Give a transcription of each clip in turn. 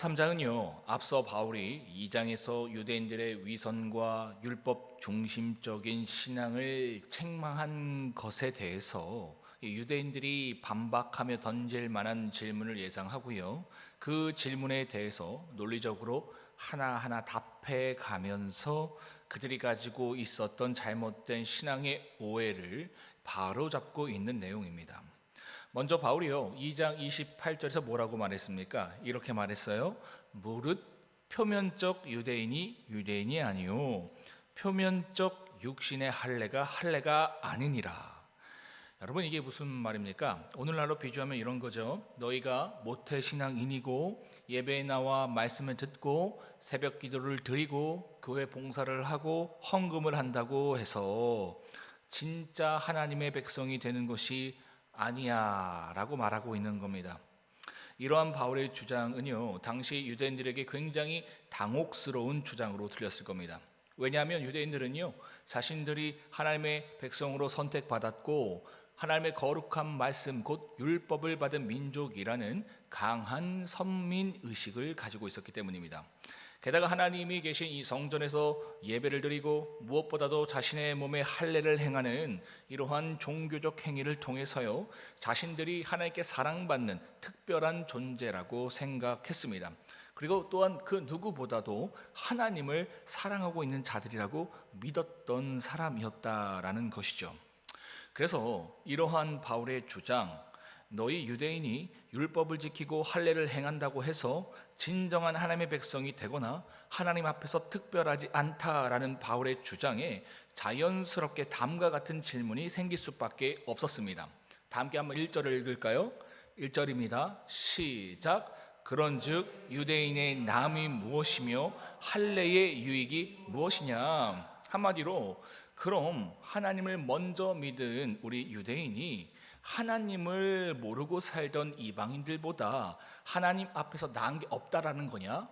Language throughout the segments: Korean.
3장은요, 앞서 바울이 2장에서 유대인들의 위선과 율법 중심적인 신앙을 책망한 것에 대해서 유대인들이 반박하며 던질 만한 질문을 예상하고요, 그 질문에 대해서 논리적으로 하나하나 답해 가면서 그들이 가지고 있었던 잘못된 신앙의 오해를 바로잡고 있는 내용입니다. 먼저 바울이요, 2장 28절에서 뭐라고 말했습니까? 이렇게 말했어요. 무릇 표면적 유대인이 유대인이 아니요 표면적 육신의 할례가 아니니라. 여러분, 이게 무슨 말입니까? 오늘날로 비교하면 이런 거죠. 너희가 모태신앙인이고 예배에 나와 말씀을 듣고 새벽 기도를 드리고 교회 봉사를 하고 헌금을 한다고 해서 진짜 하나님의 백성이 되는 것이 아니야 라고 말하고 있는 겁니다. 이러한 바울의 주장은요, 당시 유대인들에게 굉장히 당혹스러운 주장으로 들렸을 겁니다. 왜냐하면 유대인들은요, 자신들이 하나님의 백성으로 선택받았고 하나님의 거룩한 말씀 곧 율법을 받은 민족이라는 강한 선민의식을 가지고 있었기 때문입니다. 게다가 하나님이 계신 이 성전에서 예배를 드리고 무엇보다도 자신의 몸에 할례를 행하는 이러한 종교적 행위를 통해서요, 자신들이 하나님께 사랑받는 특별한 존재라고 생각했습니다. 그리고 또한 그 누구보다도 하나님을 사랑하고 있는 자들이라고 믿었던 사람이었다라는 것이죠. 그래서 이러한 바울의 주장, 너희 유대인이 율법을 지키고 할례를 행한다고 해서 진정한 하나님의 백성이 되거나 하나님 앞에서 특별하지 않다라는 바울의 주장에 자연스럽게 다음과 같은 질문이 생길 수밖에 없었습니다. 다 함께 한번 1절을 읽을까요? 1절입니다. 시작. 그런즉 유대인의 남이 무엇이며 할례의 유익이 무엇이냐? 한마디로, 그럼 하나님을 먼저 믿은 우리 유대인이 하나님을 모르고 살던 이방인들보다 하나님 앞에서 나은 게 없다라는 거냐?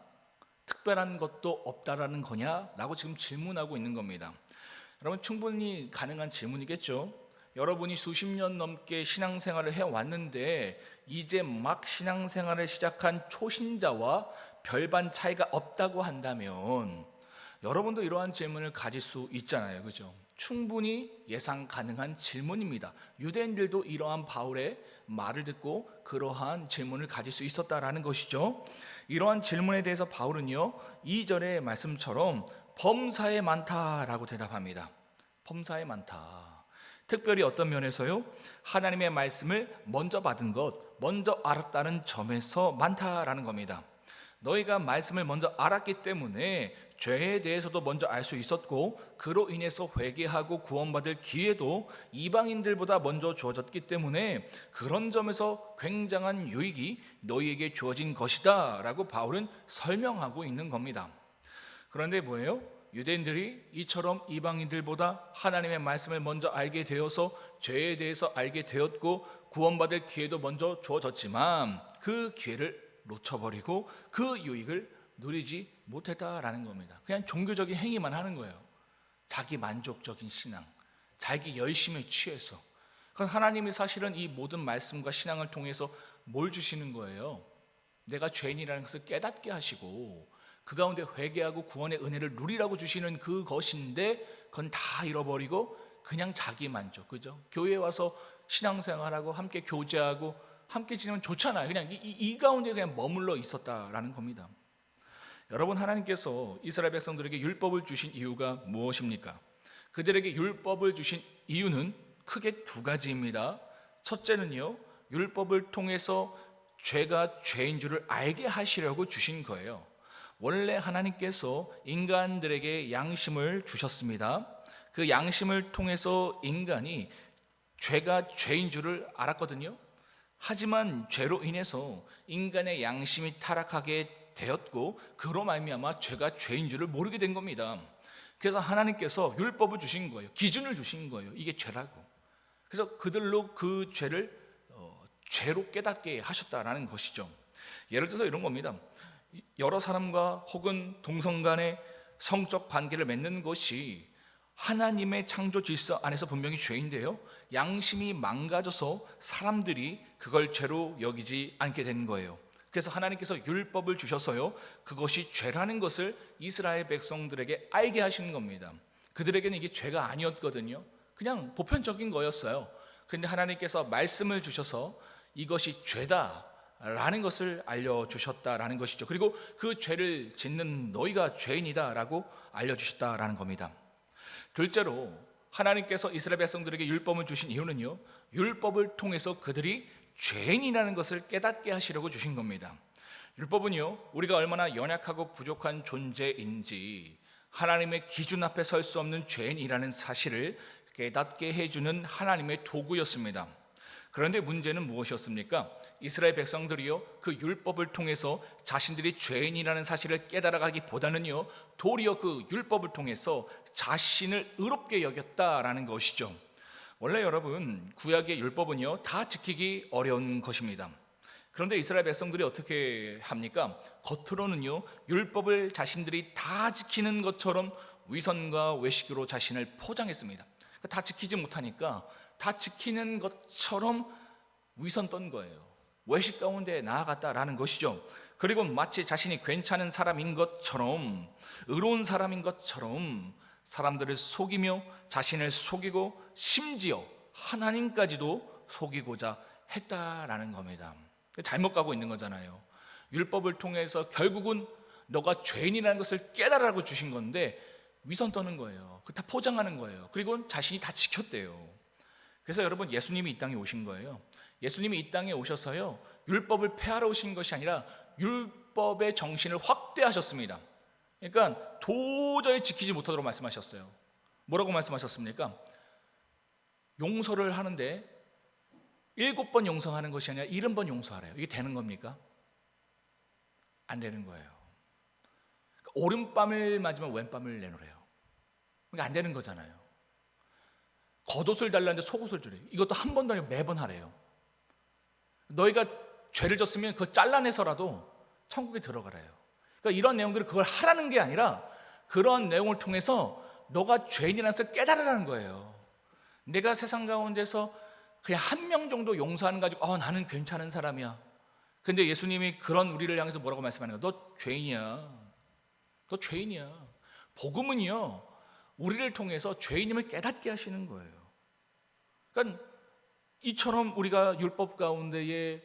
특별한 것도 없다라는 거냐? 라고 지금 질문하고 있는 겁니다. 여러분, 충분히 가능한 질문이겠죠. 여러분이 수십 년 넘게 신앙생활을 해왔는데 이제 막 신앙생활을 시작한 초신자와 별반 차이가 없다고 한다면 여러분도 이러한 질문을 가질 수 있잖아요, 그죠? 충분히 예상 가능한 질문입니다. 유대인들도 이러한 바울의 말을 듣고 그러한 질문을 가질 수 있었다라는 것이죠. 이러한 질문에 대해서 바울은요, 2절의 말씀처럼 범사에 많다라고 대답합니다. 범사에 많다. 특별히 어떤 면에서요? 하나님의 말씀을 먼저 받은 것, 먼저 알았다는 점에서 많다라는 겁니다. 너희가 말씀을 먼저 알았기 때문에 죄에 대해서도 먼저 알 수 있었고, 그로 인해서 회개하고 구원받을 기회도 이방인들보다 먼저 주어졌기 때문에 그런 점에서 굉장한 유익이 너희에게 주어진 것이다 라고 바울은 설명하고 있는 겁니다. 그런데 뭐예요? 유대인들이 이처럼 이방인들보다 하나님의 말씀을 먼저 알게 되어서 죄에 대해서 알게 되었고 구원받을 기회도 먼저 주어졌지만 그 기회를 놓쳐버리고 그 유익을 누리지 못했다라는 겁니다. 그냥 종교적인 행위만 하는 거예요. 자기 만족적인 신앙, 자기 열심에 취해서. 그럼 하나님이 사실은 이 모든 말씀과 신앙을 통해서 뭘 주시는 거예요? 내가 죄인이라는 것을 깨닫게 하시고 그 가운데 회개하고 구원의 은혜를 누리라고 주시는 그것인데 그건 다 잃어버리고 그냥 자기 만족, 그죠? 교회에 와서 신앙생활하고 함께 교제하고 함께 지내면 좋잖아요. 그냥 이 가운데 그냥 머물러 있었다라는 겁니다. 여러분, 하나님께서 이스라엘 백성들에게 율법을 주신 이유가 무엇입니까? 그들에게 율법을 주신 이유는 크게 두 가지입니다. 첫째는요, 율법을 통해서 죄가 죄인 줄을 알게 하시려고 주신 거예요. 원래 하나님께서 인간들에게 양심을 주셨습니다. 그 양심을 통해서 인간이 죄가 죄인 줄을 알았거든요. 하지만 죄로 인해서 인간의 양심이 타락하게 되었고 그로 말미암아 죄가 죄인 줄을 모르게 된 겁니다. 그래서 하나님께서 율법을 주신 거예요. 기준을 주신 거예요. 이게 죄라고. 그래서 그들로 그 죄를 죄로 깨닫게 하셨다라는 것이죠. 예를 들어서 이런 겁니다. 여러 사람과 혹은 동성 간의 성적 관계를 맺는 것이 하나님의 창조 질서 안에서 분명히 죄인데요, 양심이 망가져서 사람들이 그걸 죄로 여기지 않게 된 거예요. 그래서 하나님께서 율법을 주셔서요, 그것이 죄라는 것을 이스라엘 백성들에게 알게 하시는 겁니다. 그들에게는 이게 죄가 아니었거든요. 그냥 보편적인 거였어요. 그런데 하나님께서 말씀을 주셔서 이것이 죄다라는 것을 알려주셨다라는 것이죠. 그리고 그 죄를 짓는 너희가 죄인이다라고 알려주셨다라는 겁니다. 둘째로 하나님께서 이스라엘 백성들에게 율법을 주신 이유는요, 율법을 통해서 그들이 죄인이라는 것을 깨닫게 하시려고 주신 겁니다. 율법은요, 우리가 얼마나 연약하고 부족한 존재인지 하나님의 기준 앞에 설 수 없는 죄인이라는 사실을 깨닫게 해주는 하나님의 도구였습니다. 그런데 문제는 무엇이었습니까? 이스라엘 백성들이요, 그 율법을 통해서 자신들이 죄인이라는 사실을 깨달아가기보다는요, 도리어 그 율법을 통해서 자신을 의롭게 여겼다라는 것이죠. 원래 여러분, 구약의 율법은요, 다 지키기 어려운 것입니다. 그런데 이스라엘 백성들이 어떻게 합니까? 겉으로는요, 율법을 자신들이 다 지키는 것처럼 위선과 외식으로 자신을 포장했습니다. 다 지키지 못하니까 다 지키는 것처럼 위선 떤 거예요. 외식 가운데 나아갔다라는 것이죠. 그리고 마치 자신이 괜찮은 사람인 것처럼, 의로운 사람인 것처럼 사람들을 속이며 자신을 속이고 심지어 하나님까지도 속이고자 했다라는 겁니다. 잘못 가고 있는 거잖아요. 율법을 통해서 결국은 너가 죄인이라는 것을 깨달으라고 주신 건데 위선 떠는 거예요. 다 포장하는 거예요. 그리고 자신이 다 지켰대요. 그래서 여러분, 예수님이 이 땅에 오신 거예요. 예수님이 이 땅에 오셔서요, 율법을 폐하러 오신 것이 아니라 율법의 정신을 확대하셨습니다. 그러니까 도저히 지키지 못하도록 말씀하셨어요. 뭐라고 말씀하셨습니까? 용서를 하는데 7번 용서하는 것이 아니라 70번 용서하래요. 이게 되는 겁니까? 안 되는 거예요. 오른밤을 맞으면 왼밤을 내놓으래요. 그러니까 안 되는 거잖아요. 겉옷을 달라는데 속옷을 주래요. 이것도 한 번도 아니고 매번 하래요. 너희가 죄를 졌으면 그거 잘라내서라도 천국에 들어가래요. 그러니까 이런 내용들을 그걸 하라는 게 아니라 그런 내용을 통해서 너가 죄인이라는 것을 깨달으라는 거예요. 내가 세상 가운데서 그냥 한 명 정도 용서하는 가지고 나는 괜찮은 사람이야. 근데 예수님이 그런 우리를 향해서 뭐라고 말씀하는 거야? 너 죄인이야. 너 죄인이야. 복음은요, 우리를 통해서 죄인임을 깨닫게 하시는 거예요. 그러니까 이처럼 우리가 율법 가운데에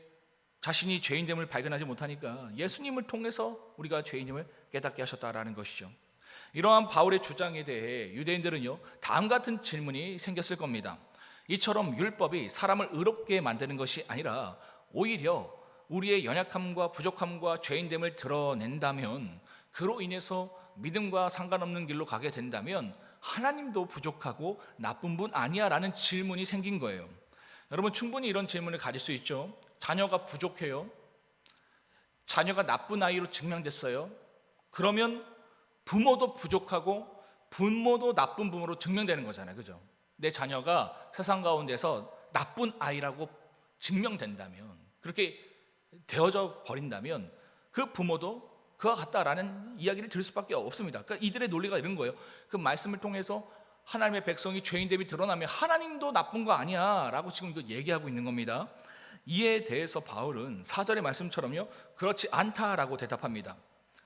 자신이 죄인됨을 발견하지 못하니까 예수님을 통해서 우리가 죄인임을 깨닫게 하셨다라는 것이죠. 이러한 바울의 주장에 대해 유대인들은요, 다음 같은 질문이 생겼을 겁니다. 이처럼 율법이 사람을 의롭게 만드는 것이 아니라 오히려 우리의 연약함과 부족함과 죄인됨을 드러낸다면, 그로 인해서 믿음과 상관없는 길로 가게 된다면 하나님도 부족하고 나쁜 분 아니야? 라는 질문이 생긴 거예요. 여러분, 충분히 이런 질문을 가질 수 있죠. 자녀가 부족해요. 자녀가 나쁜 아이로 증명됐어요. 그러면 부모도 부족하고 부모도 나쁜 부모로 증명되는 거잖아요. 그죠? 내 자녀가 세상 가운데서 나쁜 아이라고 증명된다면, 그렇게 되어져 버린다면 그 부모도 그와 같다라는 이야기를 들을 수밖에 없습니다. 그러니까 이들의 논리가 이런 거예요. 그 말씀을 통해서 하나님의 백성이 죄인됨이 드러나면 하나님도 나쁜 거 아니야 라고 지금 이거 얘기하고 있는 겁니다. 이에 대해서 바울은 4절의 말씀처럼요, 그렇지 않다라고 대답합니다.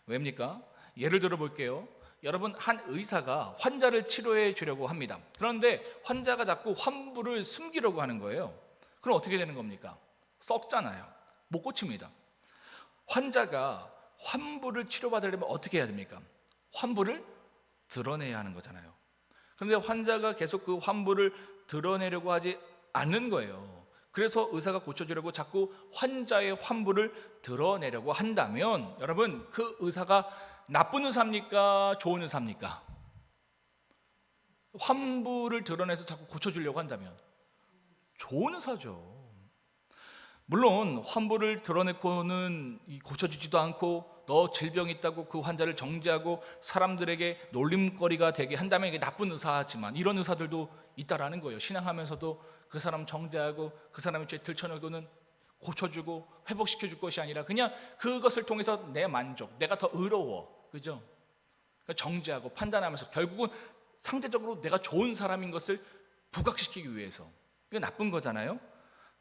왜입니까? 예를 들어 볼게요. 여러분, 한 의사가 환자를 치료해 주려고 합니다. 그런데 환자가 자꾸 환부를 숨기려고 하는 거예요. 그럼 어떻게 되는 겁니까? 썩잖아요. 못 고칩니다. 환자가 환부를 치료받으려면 어떻게 해야 됩니까? 환부를 드러내야 하는 거잖아요. 그런데 환자가 계속 그 환부를 드러내려고 하지 않는 거예요. 그래서 의사가 고쳐주려고 자꾸 환자의 환부를 드러내려고 한다면, 여러분, 그 의사가 나쁜 의사입니까? 좋은 의사입니까? 환부를 드러내서 자꾸 고쳐주려고 한다면 좋은 의사죠. 물론 환부를 드러내고는 고쳐주지도 않고 너 질병이 있다고 그 환자를 정죄하고 사람들에게 놀림거리가 되게 한다면 이게 나쁜 의사지만, 이런 의사들도 있다라는 거예요. 신앙하면서도 그 사람 정죄하고 그 사람의 죄 들춰내고는 고쳐주고 회복시켜줄 것이 아니라 그냥 그것을 통해서 내 만족, 내가 더 의로워, 그죠? 정죄하고 판단하면서 결국은 상대적으로 내가 좋은 사람인 것을 부각시키기 위해서, 이게 나쁜 거잖아요.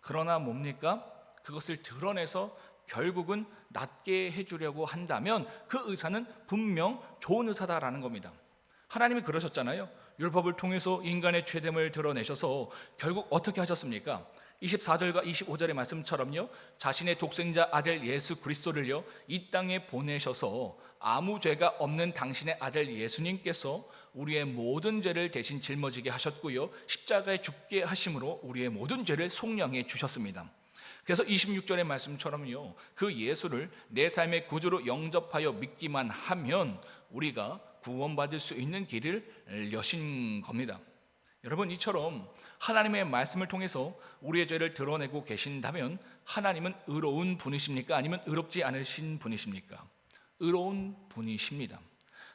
그러나 뭡니까? 그것을 드러내서 결국은 낫게 해주려고 한다면 그 의사는 분명 좋은 의사다라는 겁니다. 하나님이 그러셨잖아요. 율법을 통해서 인간의 죄됨을 드러내셔서 결국 어떻게 하셨습니까? 24절과 25절의 말씀처럼요, 자신의 독생자 아들 예수 그리스도를요 이 땅에 보내셔서 아무 죄가 없는 당신의 아들 예수님께서 우리의 모든 죄를 대신 짊어지게 하셨고요, 십자가에 죽게 하심으로 우리의 모든 죄를 속량해 주셨습니다. 그래서 26절의 말씀처럼요, 그 예수를 내 삶의 구주로 영접하여 믿기만 하면 우리가 구원받을 수 있는 길을 여신 겁니다. 여러분, 이처럼 하나님의 말씀을 통해서 우리의 죄를 드러내고 계신다면 하나님은 의로운 분이십니까? 아니면 의롭지 않으신 분이십니까? 의로운 분이십니다.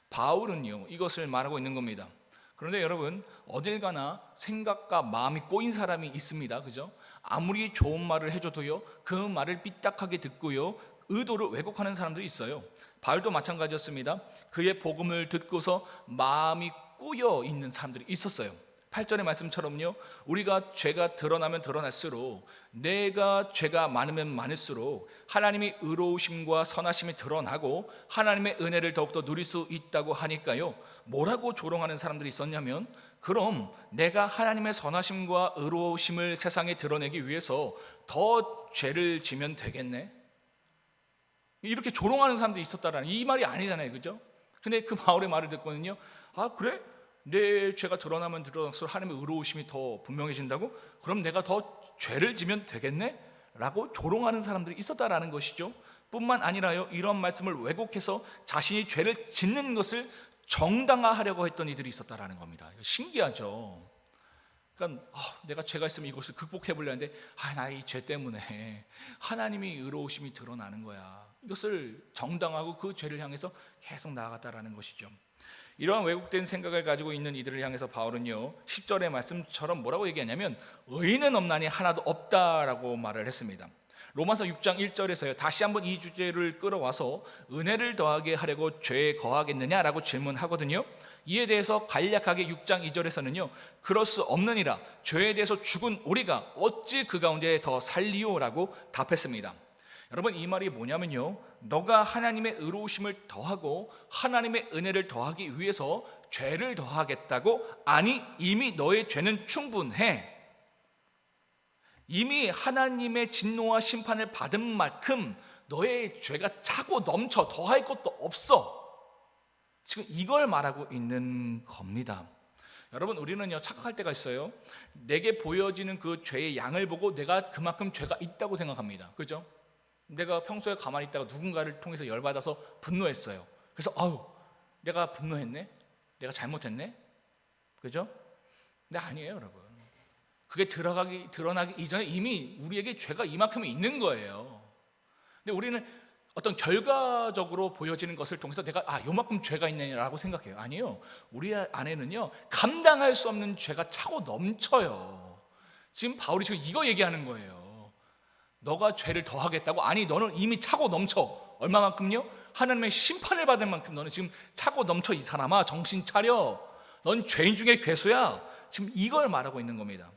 바울은요 이것을 말하고 있는 겁니다. 그런데 여러분, 어딜 가나 생각과 마음이 꼬인 사람이 있습니다. 그죠? 아무리 좋은 말을 해줘도요 그 말을 삐딱하게 듣고요 의도를 왜곡하는 사람들이 있어요. 바울도 마찬가지였습니다. 그의 복음을 듣고서 마음이 꼬여 있는 사람들이 있었어요. 8절의 말씀처럼요, 우리가 죄가 드러나면 드러날수록, 내가 죄가 많으면 많을수록 하나님이 의로우심과 선하심이 드러나고 하나님의 은혜를 더욱더 누릴 수 있다고 하니까요, 뭐라고 조롱하는 사람들이 있었냐면, 그럼 내가 하나님의 선하심과 의로우심을 세상에 드러내기 위해서 더 죄를 지면 되겠네, 이렇게 조롱하는 사람들이 있었다라는, 이 말이 아니잖아요. 그죠? 근데 그 바울의 말을 듣고는요, 아 그래? 내 죄가 드러나면 드러날수록 하나님의 의로우심이 더 분명해진다고? 그럼 내가 더 죄를 지면 되겠네? 라고 조롱하는 사람들이 있었다라는 것이죠. 뿐만 아니라요, 이런 말씀을 왜곡해서 자신이 죄를 짓는 것을 정당화하려고 했던 이들이 있었다라는 겁니다. 신기하죠. 그러니까 내가 죄가 있으면 이것을 극복해 보려 하는데 나 이 죄 때문에 하나님이 의로우심이 드러나는 거야, 이것을 정당하고 그 죄를 향해서 계속 나아갔다라는 것이죠. 이러한 왜곡된 생각을 가지고 있는 이들을 향해서 바울은요 10절의 말씀처럼 뭐라고 얘기하냐면, 의인은 없나니 하나도 없다라고 말을 했습니다. 로마서 6장 1절에서요 다시 한번 이 주제를 끌어와서 은혜를 더하게 하려고 죄에 거하겠느냐라고 질문하거든요. 이에 대해서 간략하게 6장 2절에서는요 그럴 수 없느니라, 죄에 대해서 죽은 우리가 어찌 그 가운데 더 살리오라고 답했습니다. 여러분, 이 말이 뭐냐면요, 너가 하나님의 의로우심을 더하고 하나님의 은혜를 더하기 위해서 죄를 더하겠다고? 아니, 이미 너의 죄는 충분해. 이미 하나님의 진노와 심판을 받은 만큼 너의 죄가 차고 넘쳐, 더할 것도 없어. 지금 이걸 말하고 있는 겁니다. 여러분, 우리는요 착각할 때가 있어요. 내게 보여지는 그 죄의 양을 보고 내가 그만큼 죄가 있다고 생각합니다. 그죠? 내가 평소에 가만히 있다가 누군가를 통해서 열받아서 분노했어요. 그래서 내가 분노했네? 내가 잘못했네? 그죠? 근데 아니에요, 여러분. 그게 드러나기 이전에 이미 우리에게 죄가 이만큼 있는 거예요. 근데 우리는 어떤 결과적으로 보여지는 것을 통해서 내가 요만큼 죄가 있네라고 생각해요. 아니요, 우리 안에는요 감당할 수 없는 죄가 차고 넘쳐요. 지금 바울이 지금 이거 얘기하는 거예요. 너가 죄를 더하겠다고? 아니, 너는 이미 차고 넘쳐. 얼마만큼요? 하나님의 심판을 받을 만큼 너는 지금 차고 넘쳐. 이 사람아, 정신 차려. 넌 죄인 중에 괴수야. 지금 이걸 말하고 있는 겁니다.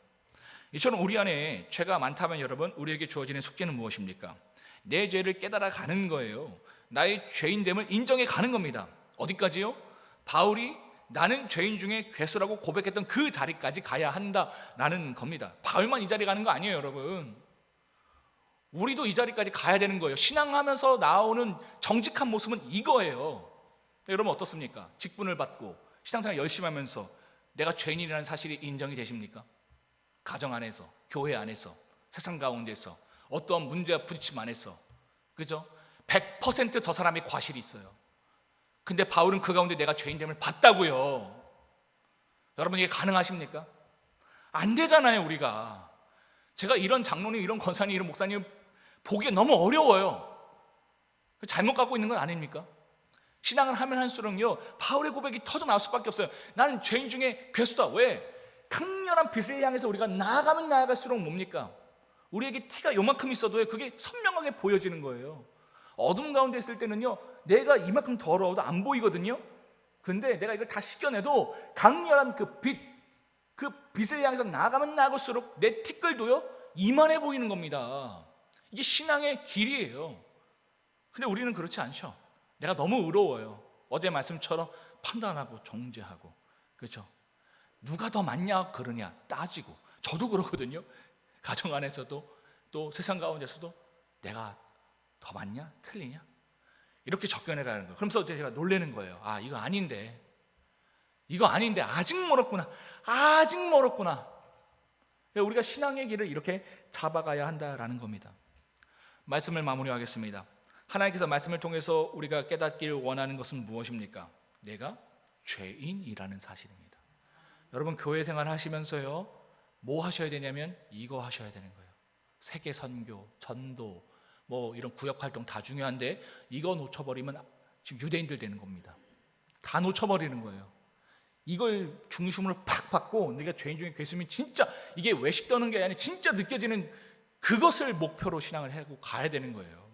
이처럼 우리 안에 죄가 많다면 여러분, 우리에게 주어지는 숙제는 무엇입니까? 내 죄를 깨달아 가는 거예요. 나의 죄인됨을 인정해 가는 겁니다. 어디까지요? 바울이 나는 죄인 중에 괴수라고 고백했던 그 자리까지 가야 한다라는 겁니다. 바울만 이 자리 가는 거 아니에요, 여러분. 우리도 이 자리까지 가야 되는 거예요. 신앙하면서 나오는 정직한 모습은 이거예요. 여러분, 어떻습니까? 직분을 받고 신앙생활 열심히 하면서 내가 죄인이라는 사실이 인정이 되십니까? 가정 안에서, 교회 안에서, 세상 가운데서, 어떠한 문제와 부딪힘 안에서, 그죠? 100% 저 사람의 과실이 있어요. 근데 바울은 그 가운데 내가 죄인됨을 봤다고요. 여러분, 이게 가능하십니까? 안 되잖아요. 우리가, 제가 이런 장로님, 이런 권사님, 이런 목사님 보기에 너무 어려워요. 잘못 갖고 있는 건 아닙니까? 신앙을 하면 할수록요 바울의 고백이 터져 나올 수밖에 없어요. 나는 죄인 중에 괴수다. 왜? 강렬한 빛을 향해서 우리가 나아가면 나아갈수록 뭡니까? 우리에게 티가 요만큼 있어도 그게 선명하게 보여지는 거예요. 어둠 가운데 있을 때는요 내가 이만큼 더러워도 안 보이거든요. 근데 내가 이걸 다 씻겨내도 강렬한 그 빛을 향해서 나아가면 나아갈수록 내 티끌도요 이만해 보이는 겁니다. 이게 신앙의 길이에요. 근데 우리는 그렇지 않죠. 내가 너무 의로워요. 어제 말씀처럼 판단하고 정죄하고, 그렇죠? 누가 더 맞냐 그러냐 따지고, 저도 그러거든요. 가정 안에서도 또 세상 가운데서도 내가 더 맞냐 틀리냐 이렇게 접견해가는 거예요. 그러면서 제가 놀라는 거예요. 아, 이거 아닌데 아직 멀었구나, 아직 멀었구나. 우리가 신앙의 길을 이렇게 잡아가야 한다라는 겁니다. 말씀을 마무리하겠습니다. 하나님께서 말씀을 통해서 우리가 깨닫길 원하는 것은 무엇입니까? 내가 죄인이라는 사실입니다. 여러분, 교회 생활 하시면서요, 뭐 하셔야 되냐면 이거 하셔야 되는 거예요. 세계 선교, 전도, 뭐 이런 구역 활동 다 중요한데 이거 놓쳐버리면 지금 유대인들 되는 겁니다. 다 놓쳐버리는 거예요. 이걸 중심으로 팍 받고 내가 죄인 중에 계시면 진짜 이게 외식 떠는 게 아니라 진짜 느껴지는 그것을 목표로 신앙을 하고 가야 되는 거예요.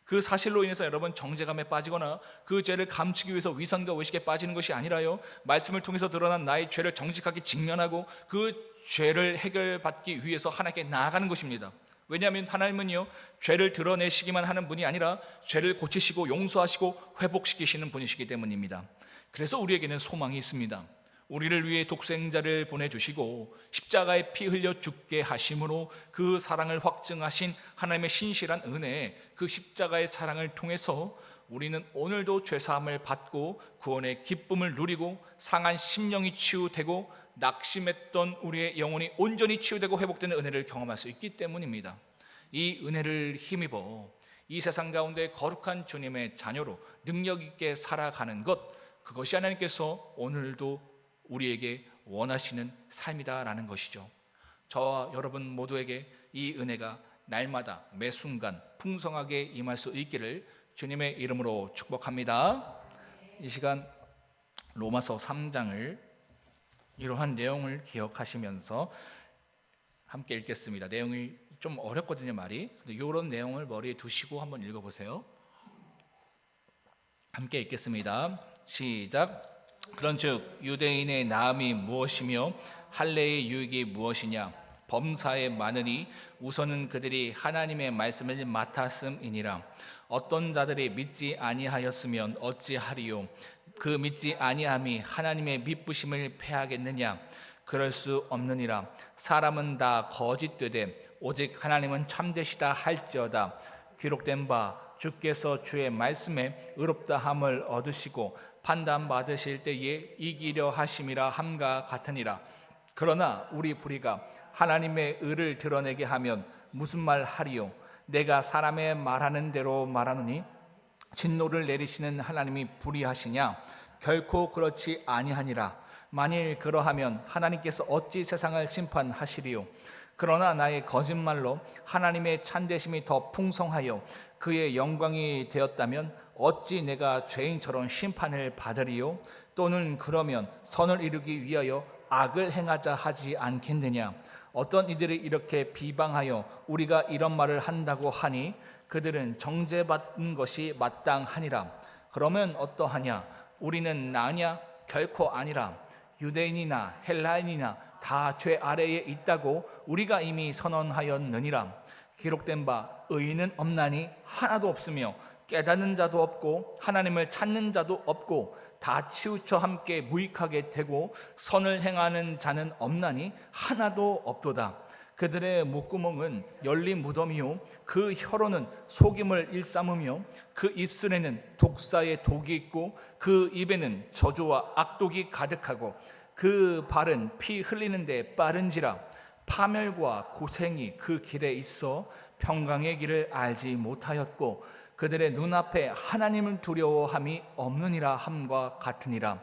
그 사실로 인해서 여러분 정죄감에 빠지거나 그 죄를 감추기 위해서 위선과 외식에 빠지는 것이 아니라요, 말씀을 통해서 드러난 나의 죄를 정직하게 직면하고 그 죄를 해결받기 위해서 하나님께 나아가는 것입니다. 왜냐하면 하나님은요, 죄를 드러내시기만 하는 분이 아니라 죄를 고치시고 용서하시고 회복시키시는 분이시기 때문입니다. 그래서 우리에게는 소망이 있습니다. 우리를 위해 독생자를 보내주시고 십자가에 피 흘려 죽게 하심으로 그 사랑을 확증하신 하나님의 신실한 은혜, 그 십자가의 사랑을 통해서 우리는 오늘도 죄사함을 받고 구원의 기쁨을 누리고 상한 심령이 치유되고 낙심했던 우리의 영혼이 온전히 치유되고 회복되는 은혜를 경험할 수 있기 때문입니다. 이 은혜를 힘입어 이 세상 가운데 거룩한 주님의 자녀로 능력 있게 살아가는 것, 그것이 하나님께서 오늘도 우리에게 원하시는 삶이다라는 것이죠. 저와 여러분 모두에게 이 은혜가 날마다 매 순간 풍성하게 임할 수 있기를 주님의 이름으로 축복합니다. 이 시간 로마서 3장을 이러한 내용을 기억하시면서 함께 읽겠습니다. 내용이 좀 어렵거든요, 말이. 근데 이런 내용을 머리에 두시고 한번 읽어보세요. 함께 읽겠습니다. 시작. 그런즉 유대인의 나음이 무엇이며 할례의 유익이 무엇이냐? 범사에 많으니 우선은 그들이 하나님의 말씀을 맡았음이니라. 어떤 자들이 믿지 아니하였으면 어찌하리요? 그 믿지 아니함이 하나님의 미쁘심을 패하겠느냐? 그럴 수 없느니라. 사람은 다 거짓되되 오직 하나님은 참되시다 할지어다. 기록된 바 주께서 주의 말씀에 의롭다함을 얻으시고 판단받으실 때에 이기려 하심이라 함과 같으니라. 그러나 우리 불의가 하나님의 의를 드러내게 하면 무슨 말 하리요? 내가 사람의 말하는 대로 말하노니 진노를 내리시는 하나님이 불의하시냐? 결코 그렇지 아니하니라. 만일 그러하면 하나님께서 어찌 세상을 심판하시리요? 그러나 나의 거짓말로 하나님의 참되심이 더 풍성하여 그의 영광이 되었다면 어찌 내가 죄인처럼 심판을 받으리요? 또는 그러면 선을 이루기 위하여 악을 행하자 하지 않겠느냐? 어떤 이들이 이렇게 비방하여 우리가 이런 말을 한다고 하니 그들은 정죄받는 것이 마땅하니라. 그러면 어떠하냐? 우리는 나냐? 결코 아니라. 유대인이나 헬라인이나 다 죄 아래에 있다고 우리가 이미 선언하였느니라. 기록된 바 의인은 없나니 하나도 없으며 깨닫는 자도 없고 하나님을 찾는 자도 없고 다 치우쳐 함께 무익하게 되고 선을 행하는 자는 없나니 하나도 없도다. 그들의 목구멍은 열린 무덤이요 그 혀로는 속임을 일삼으며 그 입술에는 독사의 독이 있고 그 입에는 저주와 악독이 가득하고 그 발은 피 흘리는데 빠른지라. 파멸과 고생이 그 길에 있어 평강의 길을 알지 못하였고 그들의 눈앞에 하나님을 두려워함이 없느니라 함과 같으니라.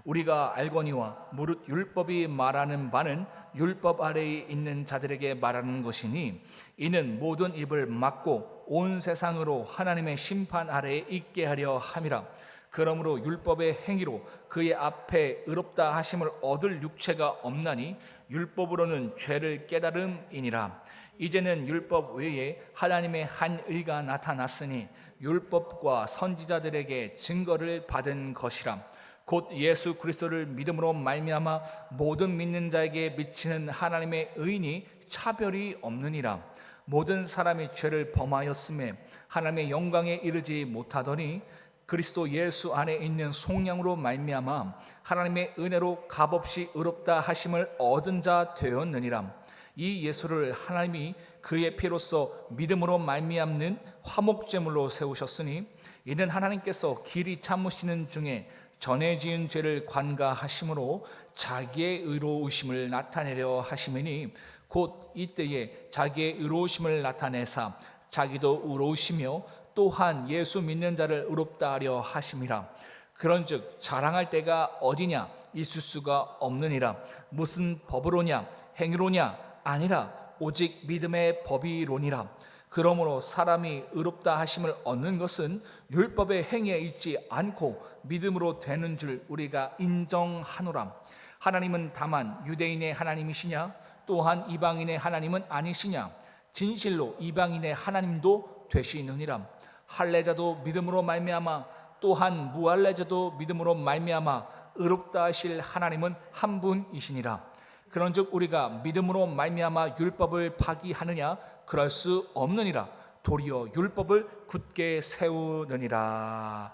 우리가 알거니와 무릇 율법이 말하는 바는 율법 아래에 있는 자들에게 말하는 것이니 이는 모든 입을 막고 온 세상으로 하나님의 심판 아래에 있게 하려 함이라. 그러므로 율법의 행위로 그의 앞에 의롭다 하심을 얻을 육체가 없나니 율법으로는 죄를 깨달음이니라. 이제는 율법 외에 하나님의 한 의가 나타났으니 율법과 선지자들에게 증거를 받은 것이라. 곧 예수 그리스도를 믿음으로 말미암아 모든 믿는 자에게 미치는 하나님의 의인이 차별이 없느니라. 모든 사람이 죄를 범하였음에 하나님의 영광에 이르지 못하더니 그리스도 예수 안에 있는 속량으로 말미암아 하나님의 은혜로 값없이 의롭다 하심을 얻은 자 되었느니라. 이 예수를 하나님이 그의 피로써 믿음으로 말미암는 화목제물로 세우셨으니 이는 하나님께서 길이 참으시는 중에 전에 지은 죄를 관가하심으로 자기의 의로우심을 나타내려 하심이니 곧 이때에 자기의 의로우심을 나타내사 자기도 의로우시며 또한 예수 믿는 자를 의롭다 하려 하심이라. 그런즉 자랑할 때가 어디냐? 있을 수가 없느니라. 무슨 법으로냐? 행위로냐? 아니라 오직 믿음의 법이로니라. 그러므로 사람이 의롭다 하심을 얻는 것은 율법의 행위에 있지 않고 믿음으로 되는 줄 우리가 인정하노라. 하나님은 다만 유대인의 하나님이시냐? 또한 이방인의 하나님은 아니시냐? 진실로 이방인의 하나님도 되시느니라. 할례자도 믿음으로 말미암아 또한 무할례자도 믿음으로 말미암아 의롭다 하실 하나님은 한 분이시니라. 그런즉 우리가 믿음으로 말미암아 율법을 파기하느냐? 그럴 수 없느니라. 도리어 율법을 굳게 세우느니라.